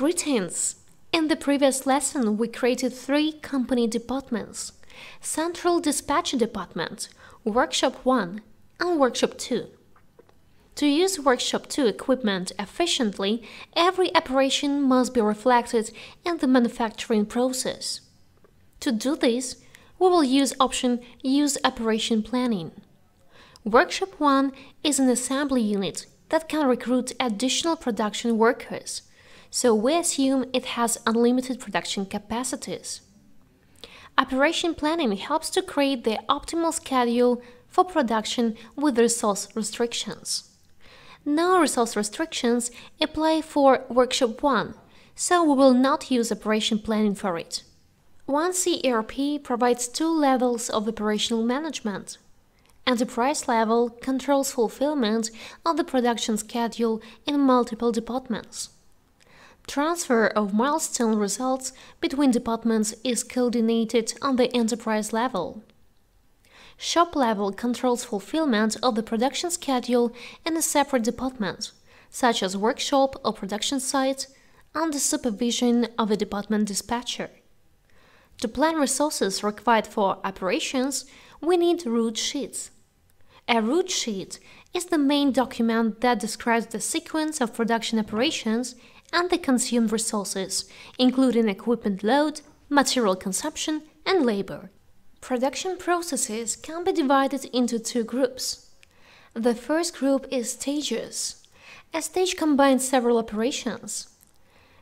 Greetings! In the previous lesson, we created 3 company departments: Central Dispatch Department, Workshop 1, and Workshop 2. To use Workshop 2 equipment efficiently, every operation must be reflected in the manufacturing process. To do this, we will use option Use Operation Planning. Workshop 1 is an assembly unit that can recruit additional production workers, so we assume it has unlimited production capacities. Operation planning helps to create the optimal schedule for production with resource restrictions. No resource restrictions apply for Workshop 1, so we will not use operation planning for it. Once ERP provides 2 levels of operational management. Enterprise level controls fulfillment of the production schedule in multiple departments. Transfer of milestone results between departments is coordinated on the enterprise level. Shop level controls fulfillment of the production schedule in a separate department, such as workshop or production site, under supervision of a department dispatcher. To plan resources required for operations, we need route sheets. A route sheet is the main document that describes the sequence of production operations and the consumed resources, including equipment load, material consumption, and labor. Production processes can be divided into 2 groups. The first group is stages. A stage combines several operations.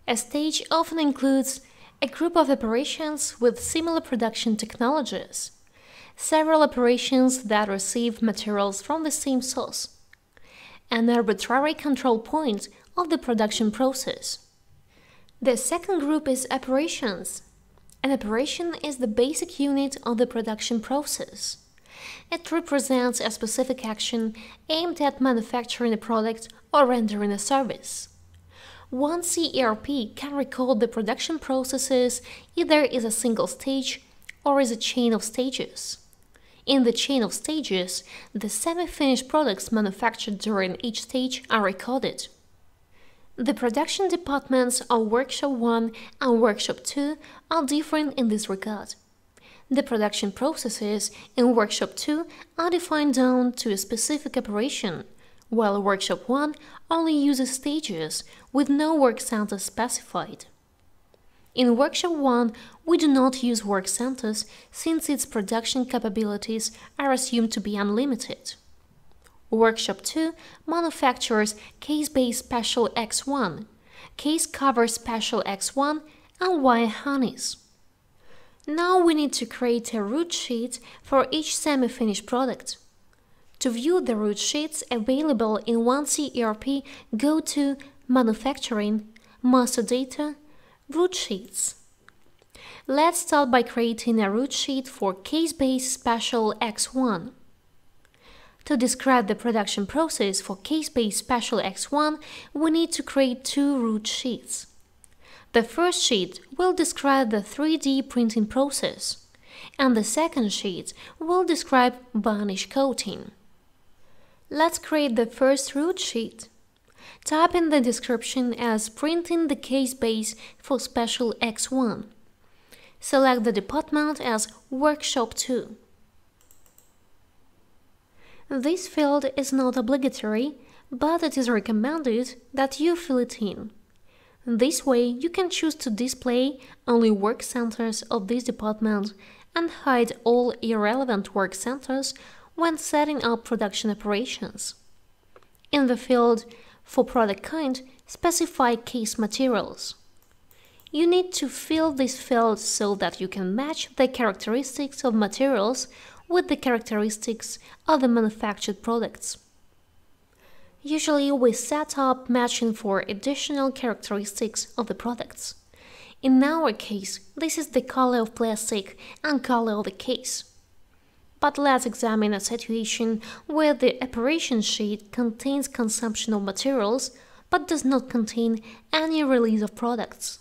A stage often includes a group of operations with similar production technologies, several operations that receive materials from the same source, an arbitrary control point of the production process. The second group is operations. An operation is the basic unit of the production process. It represents a specific action aimed at manufacturing a product or rendering a service. Once ERP can record the production processes either as a single stage or as a chain of stages. In the chain of stages, the semi-finished products manufactured during each stage are recorded. The production departments of Workshop 1 and Workshop 2 are different in this regard. The production processes in Workshop 2 are defined down to a specific operation, while Workshop 1 only uses stages with no work centers specified. In Workshop 1, we do not use work centers since its production capabilities are assumed to be unlimited. Workshop 2 manufactures case-based special X1, case cover special X1, and wire harness. Now we need to create a route sheet for each semi-finished product. To view the route sheets available in ONE ERP, go to Manufacturing, Master Data, Route Sheets. Let's start by creating a route sheet for case-based special X1. To describe the production process for case-based special X1, we need to create 2 route sheets. The first sheet will describe the 3D printing process, and the second sheet will describe varnish coating. Let's create the first route sheet. Type in the description as printing the case base for special X1. Select the department as Workshop 2. This field is not obligatory, but it is recommended that you fill it in. This way, you can choose to display only work centers of this department and hide all irrelevant work centers when setting up production operations. In the field For product kind, specify case materials. You need to fill this field so that you can match the characteristics of materials with the characteristics of the manufactured products. Usually we set up matching for additional characteristics of the products. In our case, this is the color of plastic and color of the case. But let's examine a situation where the operation sheet contains consumption of materials but does not contain any release of products.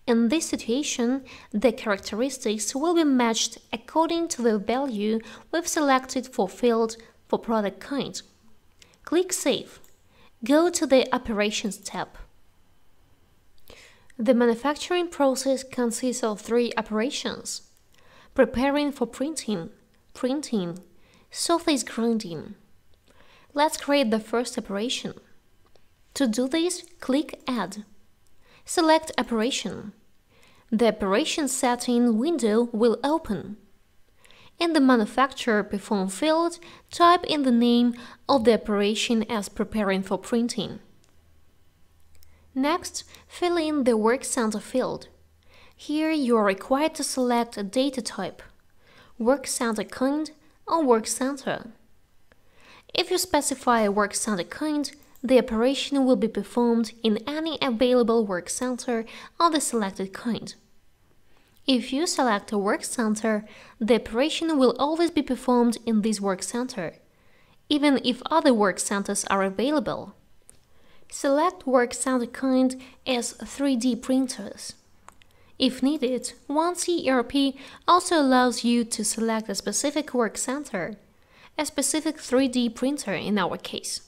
In this situation, the characteristics will be matched according to the value we've selected for field for product kind. Click Save. Go to the Operations tab. The manufacturing process consists of three operations: preparing for printing, printing, surface grinding. Let's create the first operation. To do this, click Add. Select Operation. The Operation Setting window will open. In the Manufacturer Perform field, type in the name of the operation as preparing for printing. Next, fill in the Work Center field. Here you are required to select a data type, Work Center kind or Work Center. If you specify a Work Center kind, the operation will be performed in any available Work Center of the selected kind. If you select a Work Center, the operation will always be performed in this Work Center, even if other Work Centers are available. Select Work Center kind as 3D printers. If needed, OneC ERP also allows you to select a specific Work Center, a specific 3D printer in our case.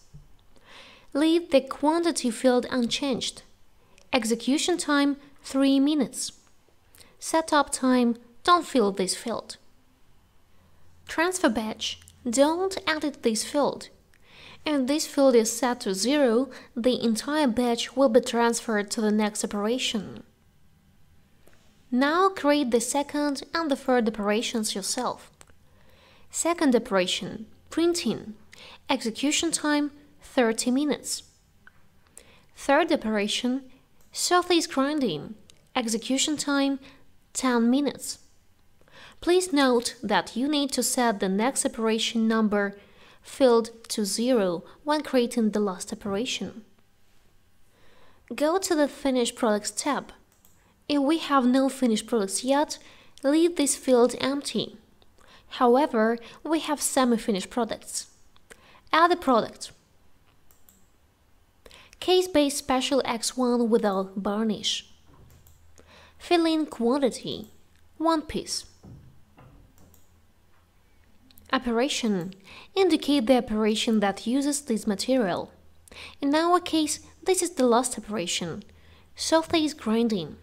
Leave the quantity field unchanged. Execution time 3 minutes. Setup time, don't fill this field. Transfer batch, don't edit this field. If this field is set to 0, the entire batch will be transferred to the next operation. Now create the second and the third operations yourself. Second operation, printing. Execution time 30 minutes. Third operation, surface grinding. Execution time 10 minutes. Please note that you need to set the next operation number field to 0 when creating the last operation. Go to the Finished Products tab. If we have no finished products yet, leave this field empty. However, we have semi-finished products. Add a product. Case-based special X1 without varnish. Fill in quantity, 1 piece. Operation. Indicate the operation that uses this material. In our case, this is the last operation, surface grinding.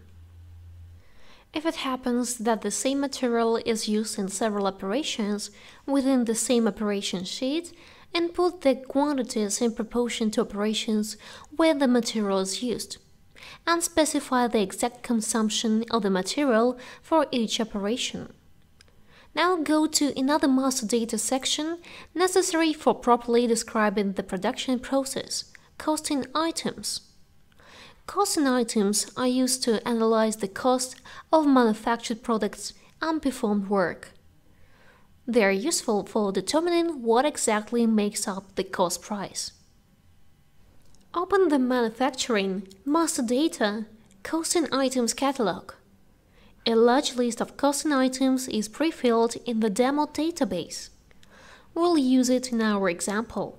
If it happens that the same material is used in several operations within the same operation sheet, input the quantities in proportion to operations where the material is used, and specify the exact consumption of the material for each operation. Now go to another master data section necessary for properly describing the production process, costing items. Costing items are used to analyze the cost of manufactured products and performed work. They are useful for determining what exactly makes up the cost price. Open the Manufacturing Master Data Costing Items catalog. A large list of costing items is pre-filled in the demo database. We'll use it in our example.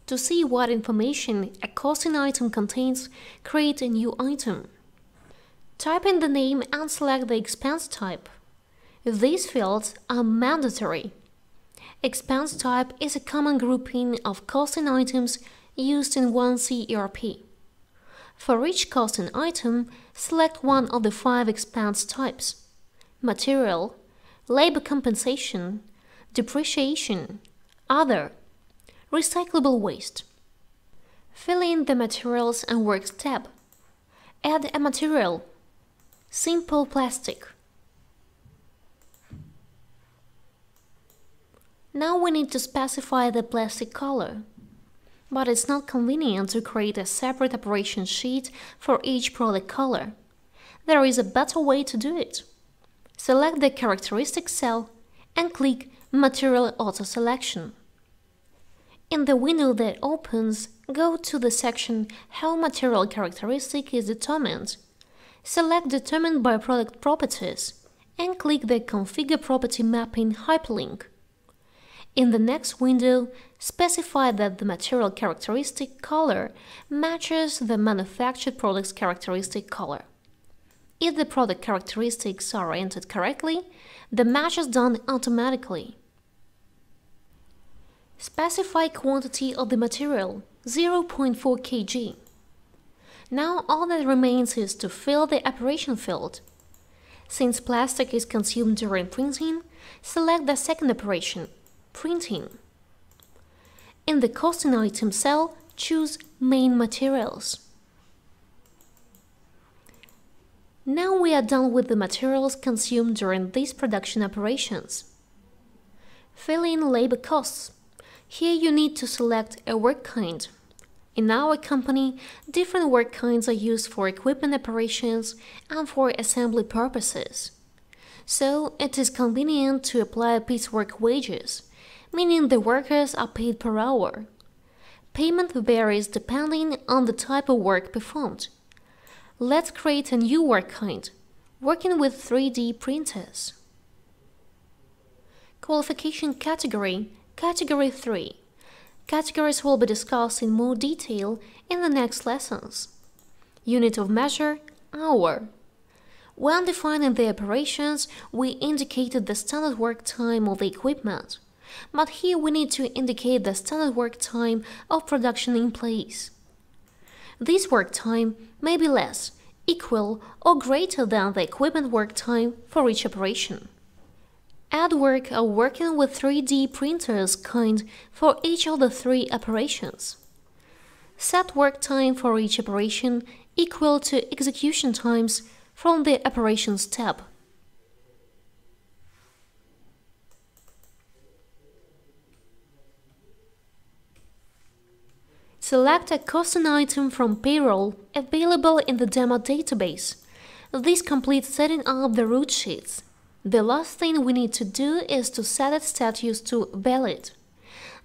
To see what information a costing item contains, create a new item. Type in the name and select the expense type. These fields are mandatory. Expense type is a common grouping of costing items used in OneC ERP. For each costing item, select one of the 5 expense types: material, labor compensation, depreciation, other, recyclable waste. Fill in the Materials and Works tab. Add a material, simple plastic. Now we need to specify the plastic color. But it's not convenient to create a separate operation sheet for each product color. There is a better way to do it. Select the characteristic cell and click Material Auto Selection. In the window that opens, go to the section How Material Characteristic is Determined. Select Determined by Product Properties and click the Configure Property Mapping hyperlink. In the next window, specify that the material characteristic color matches the manufactured product's characteristic color. If the product characteristics are entered correctly, the match is done automatically. Specify quantity of the material, 0.4 kg. Now all that remains is to fill the operation field. Since plastic is consumed during printing, select the second operation, printing. In the costing item cell, choose Main Materials. Now we are done with the materials consumed during these production operations. Fill in labor costs. Here you need to select a work kind. In our company, different work kinds are used for equipment operations and for assembly purposes. So it is convenient to apply piecework wages, meaning the workers are paid per hour. Payment varies depending on the type of work performed. Let's create a new work kind, working with 3D printers. Qualification category, Category 3. Categories will be discussed in more detail in the next lessons. Unit of measure, hour. When defining the operations, we indicated the standard work time of the equipment, but here we need to indicate the standard work time of production in place. This work time may be less, equal, or greater than the equipment work time for each operation. Add work or working with 3D printers kind for each of the 3 operations. Set work time for each operation equal to execution times from the operations tab. Select a costing item from payroll available in the demo database. This completes setting up the root sheets. The last thing we need to do is to set its status to valid.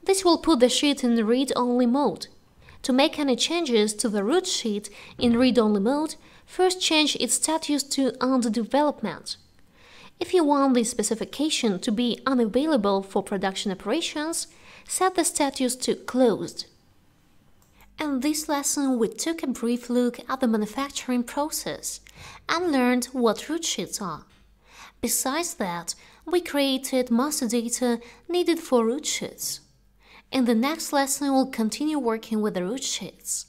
This will put the sheet in read-only mode. To make any changes to the root sheet in read-only mode, first change its status to under development. If you want this specification to be unavailable for production operations, set the status to closed. In this lesson, we took a brief look at the manufacturing process and learned what root sheets are. Besides that, we created master data needed for root sheets. In the next lesson, we'll continue working with the root sheets.